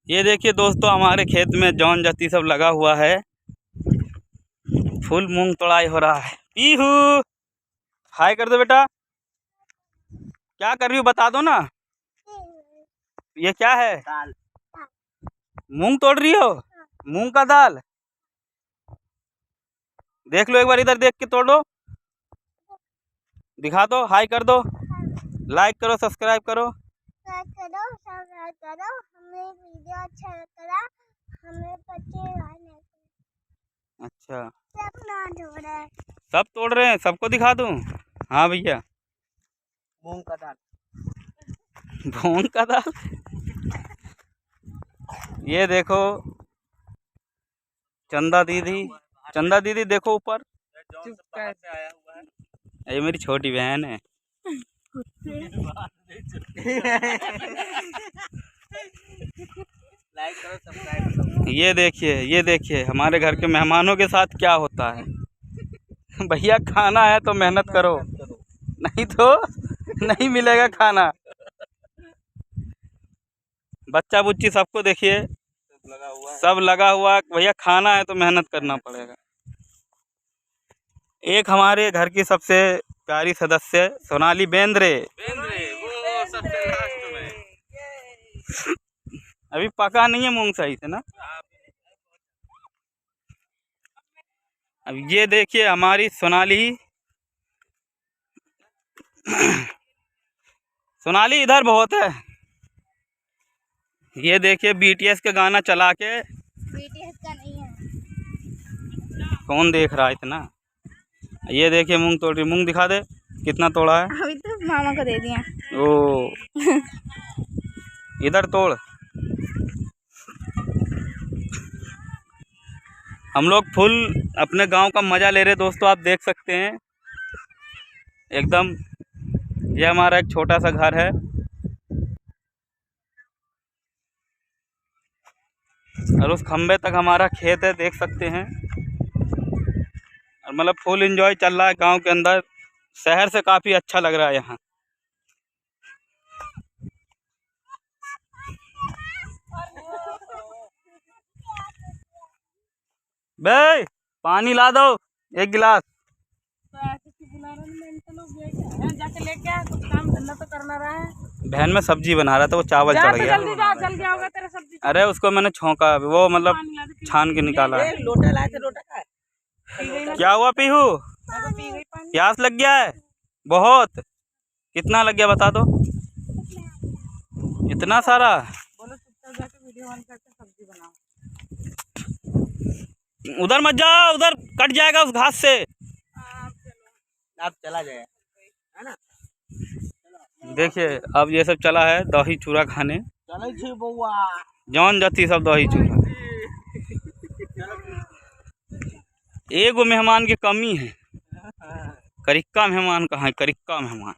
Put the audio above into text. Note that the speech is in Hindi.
ये देखिए दोस्तों, हमारे खेत में जौन जत्ती सब लगा हुआ है। फुल मूंग तोड़ाई हो रहा है। पीहू, हाय कर दो बेटा। क्या कर रही हो बता दो ना। ये क्या है? दाल। मूंग तोड़ रही हो? मूंग का दाल। देख लो एक बार, इधर देख के तोड़ो, दिखा दो, हाय कर दो, लाइक करो, सब्सक्राइब करो। हमें वीडियो अच्छा लगा, हमें अच्छा, सब ना तोड़ रहे हैं। सब तोड़ रहे हैं, सबको दिखा दूं? हाँ भैया, मूंग का दाल। मूंग का दाल। ये देखो चंदा दीदी देखो ऊपर। ये मेरी छोटी बहन है। लाइक करो, सब्सक्राइब करो। ये देखिए हमारे घर के मेहमानों के साथ क्या होता है। भैया खाना है तो मेहनत करो, नहीं तो नहीं मिलेगा खाना। बच्चा बुच्ची सबको देखिए, सब लगा हुआ। भैया खाना है तो मेहनत करना पड़ेगा। एक हमारे घर की सबसे प्यारी सदस्य सोनाली बेंद्रे, वो सबसे लास्ट में। अभी पका नहीं है मूंग सही से ना। अब ये देखिए हमारी सोनाली इधर बहुत है। ये देखिए बीटीएस का गाना चला के। बीटीएस का नहीं है। कौन देख रहा है इतना। ये देखिए मूंग तोड़ रही। मूंग दिखा दे कितना तोड़ा है। अभी तो मामा को दे दिया। ओ इधर तोड़। हम लोग फुल अपने गांव का मज़ा ले रहे दोस्तों, आप देख सकते हैं एकदम। ये हमारा एक छोटा सा घर है और उस खंबे तक हमारा खेत है, देख सकते हैं। और मतलब फुल एंजॉय चल रहा है गांव के अंदर। शहर से काफ़ी अच्छा लग रहा है यहाँ। बे पानी ला दो एक गिलास। जाके लेके आ, कुछ काम धंधा तो करना रहा है। बहन में सब्जी बना रहा था, वो चावल चढ़ गया। जल्दी जा, जल गया होगा तेरा सब्जी। अरे उसको मैंने छौंका, वो मतलब छान के निकाला है। लोटा लाए थे, लोटा खाए। क्या हुआ पीहू? प्यास लग गया है बहुत? कितना लग गया बता दो। इतना सारा? बोलो चुपचाप जाके वीडियो ऑन करके सब्जी बनाओ। उधर मत जाओ, उधर कट जाएगा उस घास से। आप चला जाए, है ना। देखिए अब ये सब चला है दही चूड़ा खाने। चलो जी बउआ। जौन जाती सब दही चूड़ा। एगो मेहमान की कमी है। करिक्का मेहमान कहाँ है? करिक्का मेहमान।